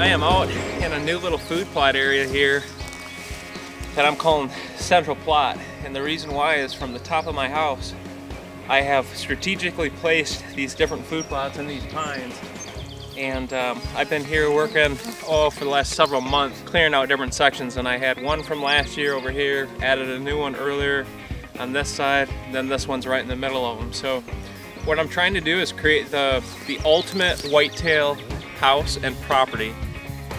am out in a new little food plot area here that I'm calling Central Plot. And the reason why is from the top of my house, I have strategically placed these different food plots in these pines. And I've been here working for the last several months, clearing out different sections. And I had one from last year over here, added a new one earlier on this side, then this one's right in the middle of them. So what I'm trying to do is create the ultimate whitetail house and property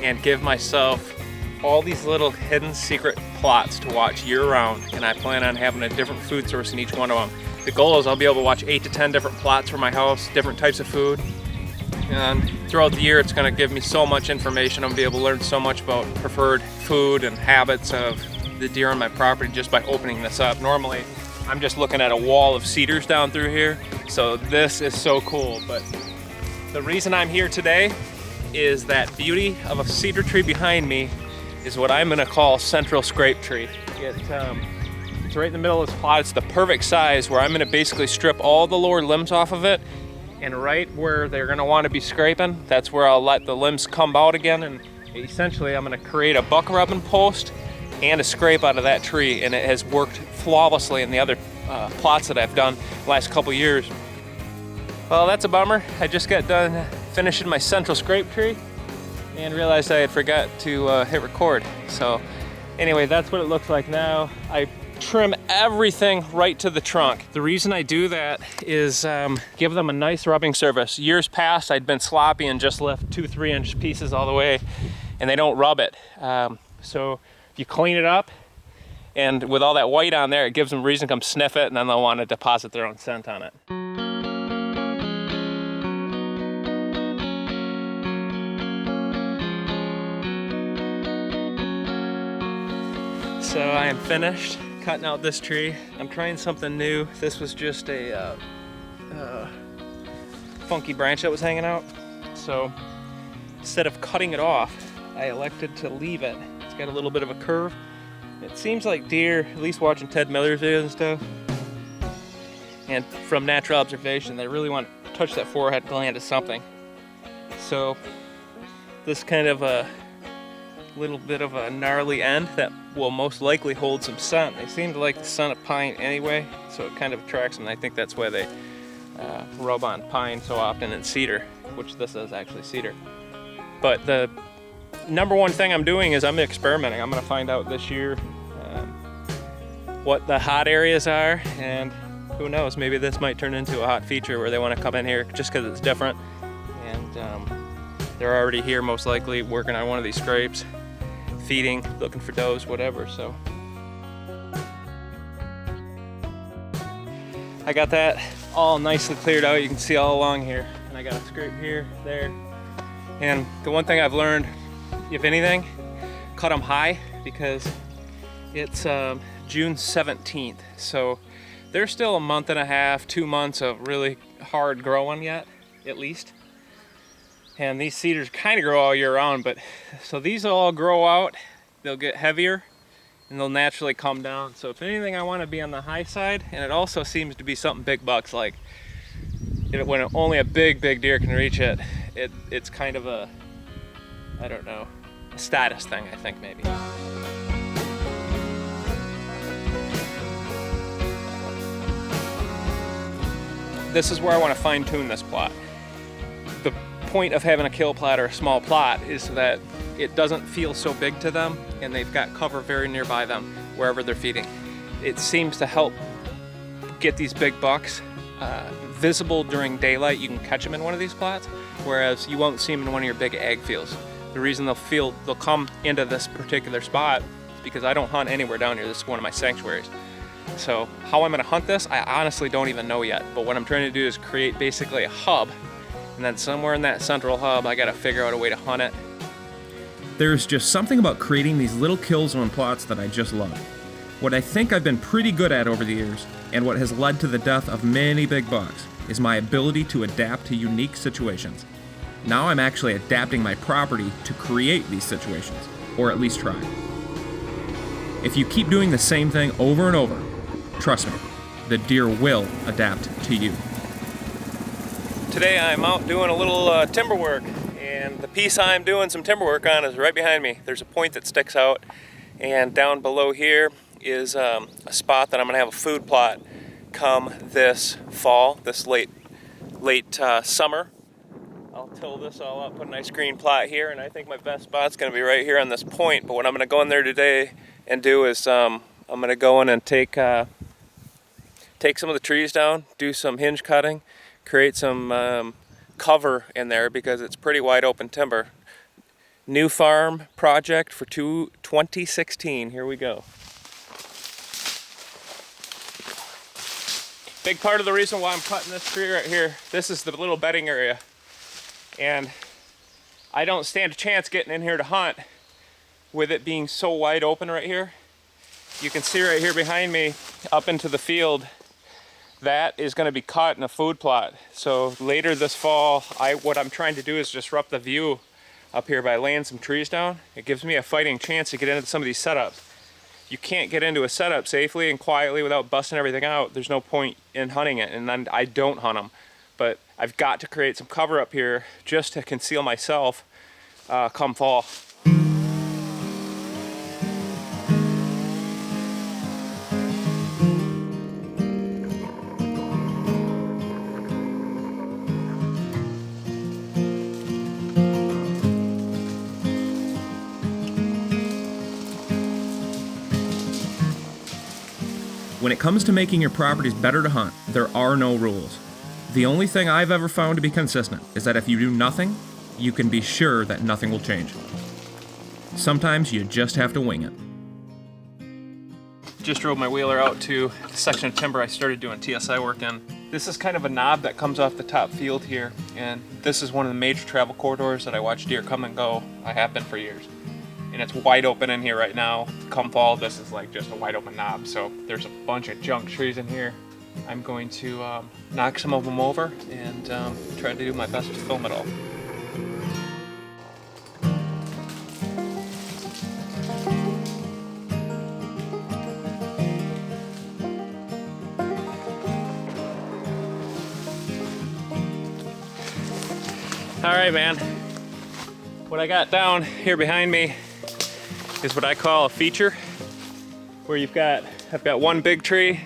and give myself all these little hidden secret plots to watch year-round, and I plan on having a different food source in each one of them. The goal is I'll be able to watch 8 to 10 different plots for my house, different types of food, and throughout the year it's going to give me so much information. I'm going to be able to learn so much about preferred food and habits of the deer on my property just by opening this up. Normally I'm just looking at a wall of cedars down through here, so this is so cool. But the reason I'm here today is that beauty of a cedar tree behind me is what I'm gonna call Central Scrape Tree. It's right in the middle of this plot. It's the perfect size where I'm gonna basically strip all the lower limbs off of it, and right where they're gonna wanna be scraping, that's where I'll let the limbs come out again, and essentially I'm gonna create a buck rubbing post and a scrape out of that tree, and it has worked flawlessly in the other plots that I've done the last couple years. Well, that's a bummer. I just got done finishing my Central Scrape Tree and realized I had forgot to hit record. So anyway, that's what it looks like now. I trim everything right to the trunk. The reason I do that is give them a nice rubbing surface. Years past, I'd been sloppy and just left 2-3 inch pieces all the way, and they don't rub it. So if you clean it up, and with all that white on there, it gives them a reason to come sniff it, and then they'll want to deposit their own scent on it. So I am finished cutting out this tree. I'm trying something new. This was just a funky branch that was hanging out. So instead of cutting it off, I elected to leave it. It's got a little bit of a curve. It seems like deer, at least watching Ted Miller's videos and stuff, and from natural observation, they really want to touch that forehead gland to something. So this kind of a little bit of a gnarly end that will most likely hold some scent. They seem to like the scent of pine anyway, so it kind of attracts them. I think that's why they rub on pine so often and cedar, which this is actually cedar. But the number one thing I'm doing is I'm experimenting. I'm going to find out this year what the hot areas are, and who knows, maybe this might turn into a hot feature where they want to come in here just because it's different. And they're already here most likely working on one of these scrapes, feeding, looking for does, whatever. So I got that all nicely cleared out. You can see all along here, and I got a scrape here, there. And the one thing I've learned, if anything, cut them high, because it's June 17th. So there's still a month and a half, 2 months of really hard growing yet, at least. And these cedars kind of grow all year round, but so these will all grow out, they'll get heavier, and they'll naturally come down. So if anything, I want to be on the high side, and it also seems to be something big bucks like. When only a big deer can reach it, it's kind of a, I don't know, a status thing, I think, maybe. This is where I want to fine tune this plot. The point of having a kill plot or a small plot is that it doesn't feel so big to them, and they've got cover very nearby them wherever they're feeding. It seems to help get these big bucks visible during daylight. You can catch them in one of these plots, whereas you won't see them in one of your big ag fields. The reason they'll come into this particular spot is because I don't hunt anywhere down here. This is one of my sanctuaries. So how I'm gonna hunt this, I honestly don't even know yet. But what I'm trying to do is create basically a hub, and then somewhere in that central hub, I gotta figure out a way to hunt it. There's just something about creating these little kill zone plots that I just love. What I think I've been pretty good at over the years, and what has led to the death of many big bucks, is my ability to adapt to unique situations. Now I'm actually adapting my property to create these situations, or at least try. If you keep doing the same thing over and over, trust me, the deer will adapt to you. Today I'm out doing a little timber work, and And the piece I'm doing some timber work on is right behind me. There's a point that sticks out, and down below here is a spot that I'm gonna have a food plot come this fall, this late summer. I'll till this all up, put a nice green plot here, and I think my best spot's gonna be right here on this point. But what I'm gonna go in there today and do is I'm gonna go in and take some of the trees down, do some hinge cutting, create some cover in there because it's pretty wide open timber. New farm project for 2016. Here we go. Big part of the reason why I'm cutting this tree right here, this is the little bedding area. And I don't stand a chance getting in here to hunt with it being so wide open right here. You can see right here behind me up into the field, that is going to be cut in a food plot. So later this fall, what I'm trying to do is disrupt the view up here by laying some trees down. It gives me a fighting chance to get into some of these setups. You can't get into a setup safely and quietly without busting everything out. There's no point in hunting it, and then I don't hunt them. But I've got to create some cover up here just to conceal myself come fall. When it comes to making your properties better to hunt, there are no rules. The only thing I've ever found to be consistent is that if you do nothing, you can be sure that nothing will change. Sometimes you just have to wing it. Just drove my wheeler out to the section of timber I started doing TSI work in. This is kind of a knob that comes off the top field here, and this is one of the major travel corridors that I watch deer come and go. I have been for years. And it's wide open in here right now. Come fall, this is like just a wide open knob. So there's a bunch of junk trees in here. I'm going to knock some of them over and try to do my best to film it all. All right, man. What I got down here behind me is what I call a feature, where I've got one big tree,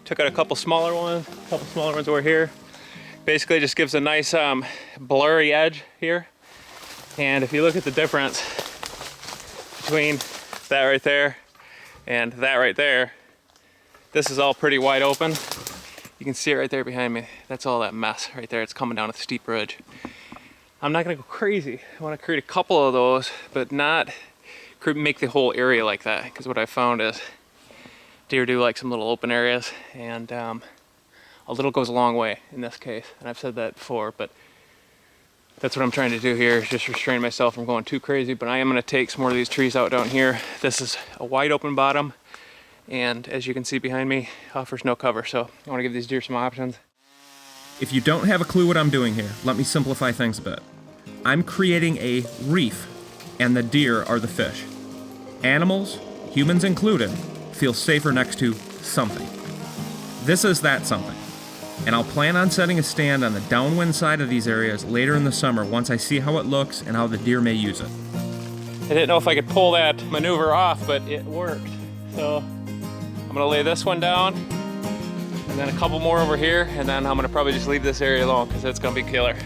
took out a couple smaller ones over here. Basically just gives a nice blurry edge here. And if you look at the difference between that right there and that right there, this is all pretty wide open. You can see it right there behind me. That's all that mess right there. It's coming down a steep ridge. I'm not gonna go crazy. I wanna create a couple of those, but not make the whole area like that, because what I found is deer do like some little open areas, and a little goes a long way in this case. And I've said that before, but that's what I'm trying to do here, is just restrain myself from going too crazy. But I am gonna take some more of these trees out down here. This is a wide open bottom, and as you can see behind me, offers no cover. So I wanna give these deer some options. If you don't have a clue what I'm doing here, let me simplify things a bit. I'm creating a reef, and the deer are the fish. Animals, humans included, feel safer next to something. This is that something. And I'll plan on setting a stand on the downwind side of these areas later in the summer once I see how it looks and how the deer may use it. I didn't know if I could pull that maneuver off, but it worked. So I'm gonna lay this one down, and then a couple more over here, and then I'm gonna probably just leave this area alone because it's gonna be killer.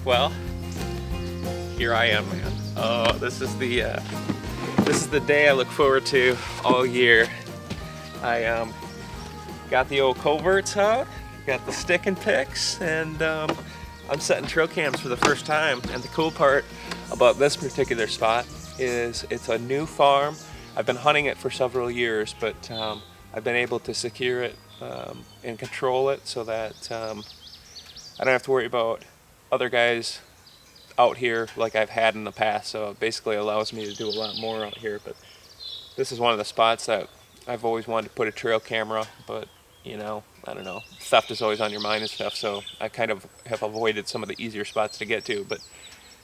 Well, here I am, man. Oh, this is the day I look forward to all year. I got the old coverts out, got the stick and picks, and I'm setting trail cams for the first time. And the cool part about this particular spot is it's a new farm. I've been hunting it for several years, but I've been able to secure it and control it so that I don't have to worry about other guys out here like I've had in the past. So it basically allows me to do a lot more out here. But this is one of the spots that I've always wanted to put a trail camera, but you know, I don't know, theft is always on your mind and stuff, so I kind of have avoided some of the easier spots to get to. But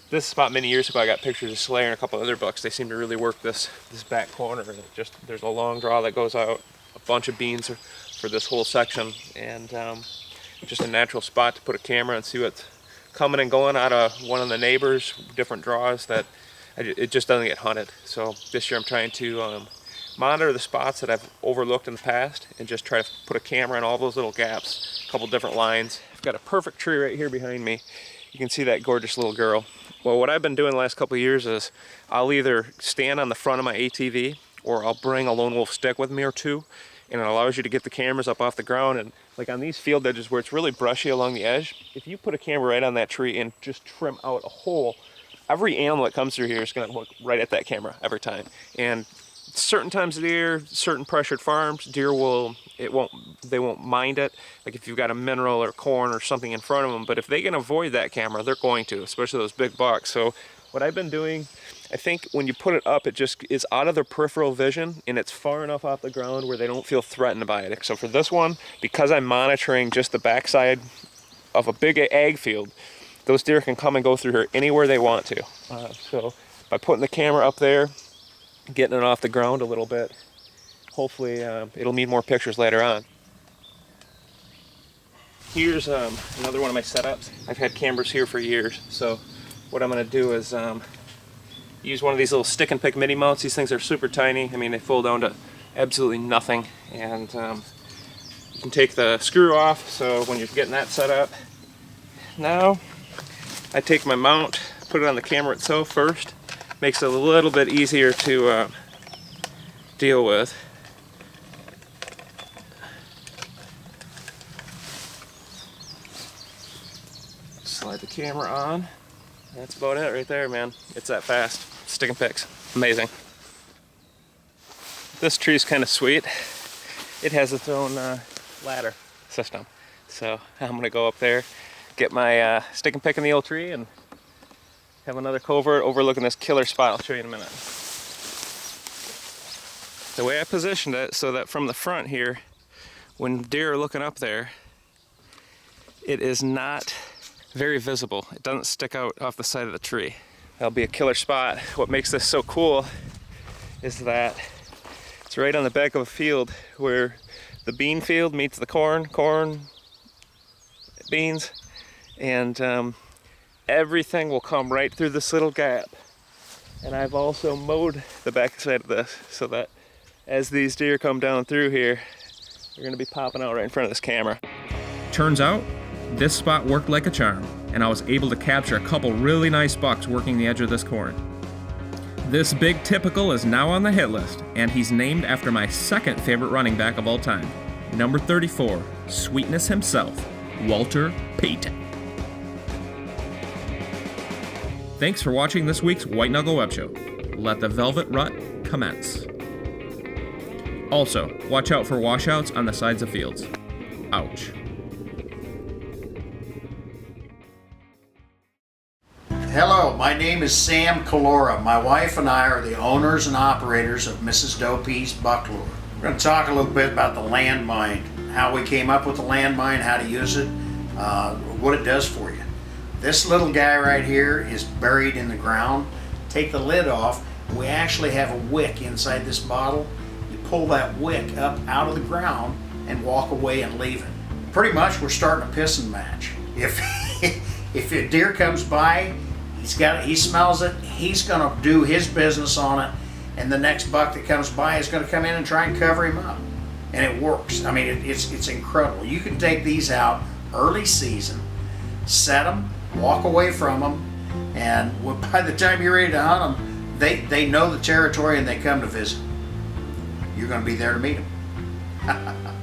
This spot many years ago, I got pictures of Slayer and a couple other bucks. They seem to really work this back corner. There's a long draw that goes out, a bunch of beans for this whole section, and just a natural spot to put a camera and see what's coming and going out of one of the neighbors, different draws that it just doesn't get hunted. So this year I'm trying to monitor the spots that I've overlooked in the past and just try to put a camera in all those little gaps, a couple different lines. I've got a perfect tree right here behind me. You can see that gorgeous little girl. Well, what I've been doing the last couple of years is I'll either stand on the front of my ATV or I'll bring a lone wolf stick with me or two, and it allows you to get the cameras up off the ground. And like on these field edges where it's really brushy along the edge, if you put a camera right on that tree and just trim out a hole, every animal that comes through here is going to look right at that camera every time. And certain times of the year, certain pressured farms, deer they won't mind it. Like if you've got a mineral or corn or something in front of them, but if they can avoid that camera, they're going to, especially those big bucks. So what I've been doing, I think when you put it up, it just is out of their peripheral vision and it's far enough off the ground where they don't feel threatened by it. So for this one, because I'm monitoring just the backside of a big ag field, those deer can come and go through here anywhere they want to. So by putting the camera up there, getting it off the ground a little bit, hopefully it'll mean more pictures later on. Here's another one of my setups. I've had cameras here for years, so what I'm going to do is use one of these little stick and pick mini mounts. These things are super tiny. I mean, they fold down to absolutely nothing, and you can take the screw off. So when you're getting that set up, now I take my mount, put it on the camera itself first. Makes it a little bit easier to deal with. Slide the camera on. That's about it right there, man. It's that fast. Stick and picks. Amazing. This tree's kind of sweet. It has its own ladder system. So I'm gonna go up there, get my stick and pick in the old tree, and have another covert overlooking this killer spot. I'll show you in a minute. The way I positioned it so that from the front here, when deer are looking up there, it is not very visible. It doesn't stick out off the side of the tree. That'll be a killer spot. What makes this so cool is that it's right on the back of a field where the bean field meets the corn, beans, and everything will come right through this little gap. And I've also mowed the back side of this so that as these deer come down through here, they're gonna be popping out right in front of this camera. Turns out, this spot worked like a charm, and I was able to capture a couple really nice bucks working the edge of this corn. This big typical is now on the hit list, and he's named after my second favorite running back of all time, number 34, Sweetness himself, Walter Payton. Thanks for watching this week's White Knuckle Web Show. Let the velvet rut commence. Also, watch out for washouts on the sides of fields. Ouch. Hello, my name is Sam Calora. My wife and I are the owners and operators of Mrs. Dopey's Buck Lure. We're going to talk a little bit about the landmine, how we came up with the landmine, how to use it, what it does for you. This little guy right here is buried in the ground. Take the lid off. We actually have a wick inside this bottle. You pull that wick up out of the ground and walk away and leave it. Pretty much we're starting a pissing match. If a deer comes by, he smells it, he's gonna do his business on it, and the next buck that comes by is gonna come in and try and cover him up. And it works. I mean, it's incredible. You can take these out early season, set them, walk away from them, and by the time you're ready to hunt them, they know the territory and they come to visit. You're going to be there to meet them.